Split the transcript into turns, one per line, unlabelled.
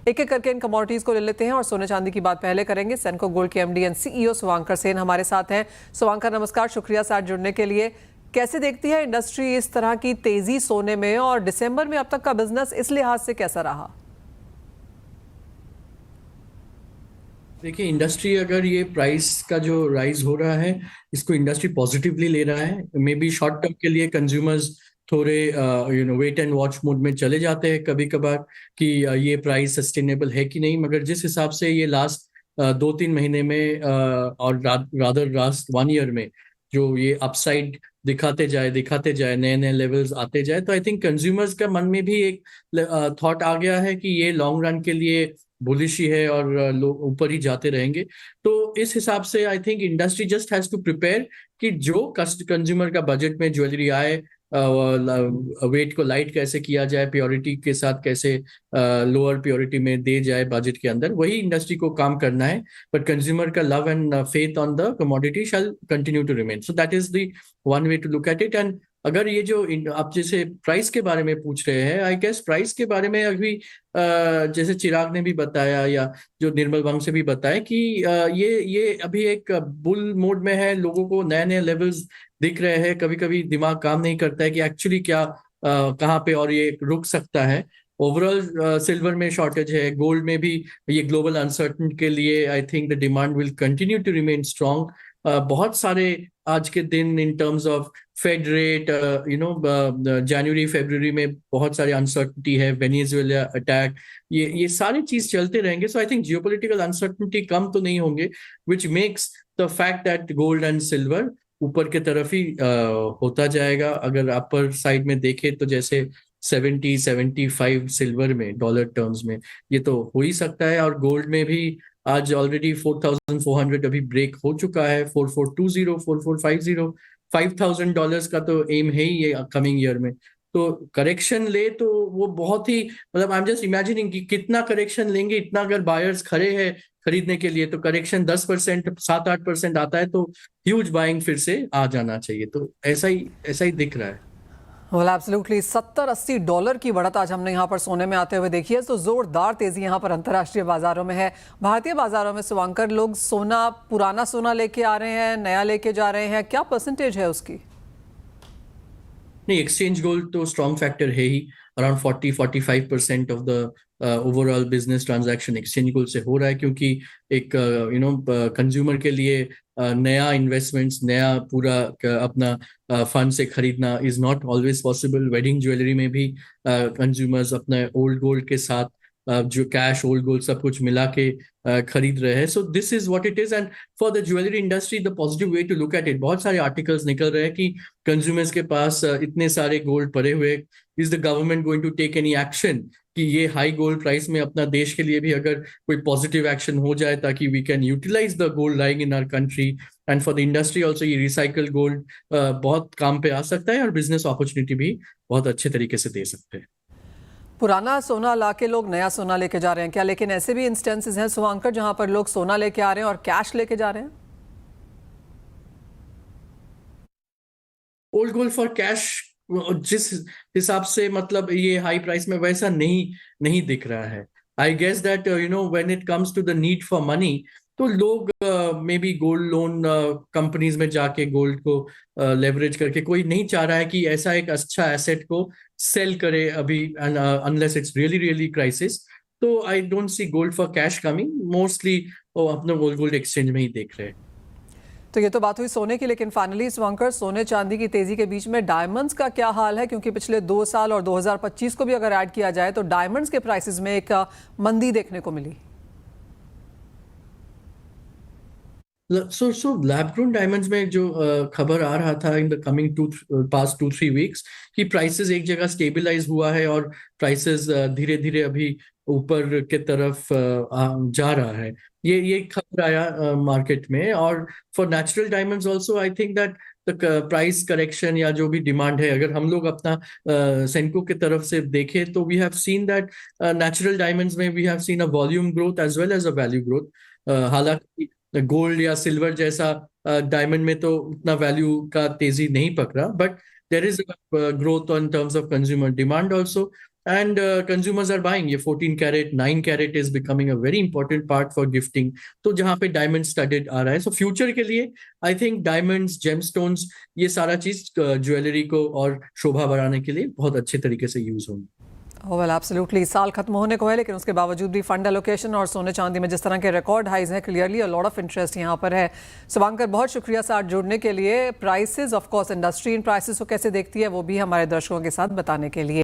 एक एक करके इन कमोडिटीज को ले लेते हैं और सोने चांदी की बात पहले करेंगे। सेनको गोल्ड के MD and CEO Shubhankar Sen हमारे साथ हैं। शुभांकर नमस्कार, शुक्रिया साथ जुड़ने के लिए। कैसे देखती है इंडस्ट्री इस तरह की तेजी सोने में, और दिसंबर में अब तक का बिजनेस इस लिहाज से कैसा रहा?
देखिए, इंडस्ट्री अगर ये प्राइस का जो राइज हो रहा है इसको इंडस्ट्री पॉजिटिवली ले रहा है। मे बी शॉर्ट टर्म के लिए कंज्यूमर्स थोड़े वेट एंड वॉच मोड में चले जाते हैं कभी कभार कि ये प्राइस सस्टेनेबल है कि नहीं, मगर जिस हिसाब से ये लास्ट 2-3 महीने में और रादर लास्ट 1 ईयर में जो ये अपसाइड दिखाते जाए नए नए लेवल्स आते जाए, तो आई थिंक कंज्यूमर्स का मन में भी एक थॉट आ गया है कि ये लॉन्ग रन के लिए बुलिश ही है और लोग ऊपर ही जाते रहेंगे। तो इस हिसाब से I think industry just has to prepare कि जो कंज्यूमर का बजट में ज्वेलरी आए, वेट को लाइट कैसे किया जाए, प्योरिटी के साथ कैसे लोअर प्योरिटी में दे जाए बजट के अंदर, वही इंडस्ट्री को काम करना है। बट कंज्यूमर का love and faith on the commodity shall continue to remain, so that is the one way to look at it. And अगर ये जो आप जैसे प्राइस के बारे में पूछ रहे हैं, आई गेस प्राइस के बारे में अभी जैसे चिराग ने भी बताया या जो निर्मल वंश से भी बताया कि ये अभी एक बुल मोड में है। लोगों को नए नए लेवल्स दिख रहे हैं, कभी कभी दिमाग काम नहीं करता है कि एक्चुअली क्या कहाँ पे और ये रुक सकता है। ओवरऑल सिल्वर में शॉर्टेज है, गोल्ड में भी ये ग्लोबल अनसर्टन के लिए I think the demand will continue to remain strong. बहुत सारे आज के दिन in terms of fed rate, जनवरी फरवरी में बहुत सारे अनसर्टनिटी है, वेनेजुएला अटैक, ये सारी चीज चलते रहेंगे। सो आई थिंक जियोपॉलिटिकल अनसर्टनिटी कम तो नहीं होंगे, which makes the fact that gold and silver ऊपर के तरफ ही होता जाएगा। अगर अपर साइड में देखें तो जैसे 70-75 सिल्वर में डॉलर टर्म्स में ये तो हो ही सकता है, और गोल्ड में भी आज ऑलरेडी 4400 अभी ब्रेक हो चुका है, 4420, 4450, $5,000 का तो एम है ही ये कमिंग ईयर में। तो करेक्शन ले तो वो बहुत ही, मतलब आई एम जस्ट इमेजिनिंग कि कितना करेक्शन लेंगे, इतना अगर बायर्स खड़े हैं खरीदने के लिए, तो करेक्शन 10%, 7-8% आता है तो ह्यूज बाइंग फिर से आ जाना चाहिए। तो ऐसा ही दिख रहा है।
वेल एब्सोल्युटली, $70-80 की बढ़त आज हमने यहाँ पर सोने में आते हुए देखी है। तो जोरदार तेजी यहाँ पर अंतर्राष्ट्रीय बाजारों में है। भारतीय बाजारों में शुभांकर, लोग सोना, पुराना सोना लेके आ रहे हैं, नया लेके जा रहे हैं, क्या परसेंटेज है उसकी?
नहीं, एक्सचेंज गोल्ड तो स्ट्रॉन्ग फैक्टर है ही। Around 40-45% of the overall business transaction exchange gold से हो रहा है, क्योंकि एक कंज्यूमर के लिए नया इन्वेस्टमेंट्स, नया पूरा अपना फंड से खरीदना is not always possible. Wedding jewellery में भी कंज्यूमर्स अपने ओल्ड गोल्ड के साथ जो कैश, ओल्ड गोल्ड सब कुछ मिला के खरीद रहे हैं। So this is what it is. And for the jewellery industry the positive way to look at it, बहुत सारे आर्टिकल्स निकल रहे हैं कि कंज्यूमर्स के पास इतने सारे गोल्ड पड़े हुए, is the government going to take any action कि ये हाई गोल्ड प्राइस में अपना देश के लिए भी अगर कोई पॉजिटिव एक्शन हो जाए, ताकि we can utilise the gold lying in our country. And for the industry also ये रिसाइकल गोल्ड बहुत काम पे आ सकता है और बिजनेस अपॉर्चुनिटी भी बहुत अच्छे तरीके से दे सकते हैं।
पुराना सोना लाके लोग नया सोना लेके जा रहे हैं क्या? लेकिन ऐसे भी इंस्टेंसेस हैं शुभांकर जहां पर लोग सोना लेके आ रहे हैं और कैश लेके जा रहे हैं।
ओल्ड गोल्ड फॉर कैश जिस हिसाब से, मतलब ये हाई प्राइस में वैसा नहीं दिख रहा है। I guess that when it comes to the need for money, तो लोग maybe gold loan companies में जाके गोल्ड को लेवरेज करके, कोई नहीं चाह रहा है कि ऐसा एक अच्छा एसेट को सेल करे अभी, unless it's really really crisis. तो I don't see gold for cash coming, mostly वो अपना गोल्ड एक्सचेंज में ही देख रहे हैं।
तो ये तो बात हुई सोने की, लेकिन फाइनली शुभांकर, सोने चांदी की तेजी के बीच में डायमंड्स का क्या हाल है? क्योंकि पिछले 2 साल और 2025 को भी अगर ऐड किया जाए तो डायमंड्स के प्राइसेस में एक मंदी देखने को मिली।
सो लैब ग्रोन डायमंड्स में जो खबर आ रहा था in the coming past 2-3 weeks कि प्राइसेस एक जगह स्टेबलाइज हुआ है और प्राइसेस धीरे धीरे अभी ऊपर के तरफ जा रहा है, ये खबर आया मार्केट में। और for natural diamonds also I think that the price correction या जो भी डिमांड है, अगर हम लोग अपना सेंको की तरफ से देखें तो we have seen that natural diamonds में we have seen a volume growth as well as a value growth. हालांकि गोल्ड या सिल्वर जैसा डायमंड में तो उतना वैल्यू का तेजी नहीं पकड़ा, but there is growth on terms of consumer demand also. and consumers are buying. ये 14 carat 9 carat is becoming a very important part for gifting. तो जहाँ पे डायमंड स्टडेड आ रहा है, सो फ्यूचर के लिए आई थिंक डायमंड्स, जेमस्टोन्स, ये सारा चीज ज्वेलरी को और शोभा बढ़ाने के लिए बहुत अच्छे तरीके से यूज होंगे।
वेल एब्सोल्युटली, साल खत्म होने को है लेकिन उसके बावजूद भी फंड एलोकेशन और सोने चांदी में जिस तरह के रिकॉर्ड हाइज हैं, clearly a lot of interest यहाँ पर है। शुभांकर, बहुत शुक्रिया साथ जुड़ने के लिए। Prices, of course industry in prices को कैसे देखती है वो भी हमारे दर्शकों के साथ बताने के लिए।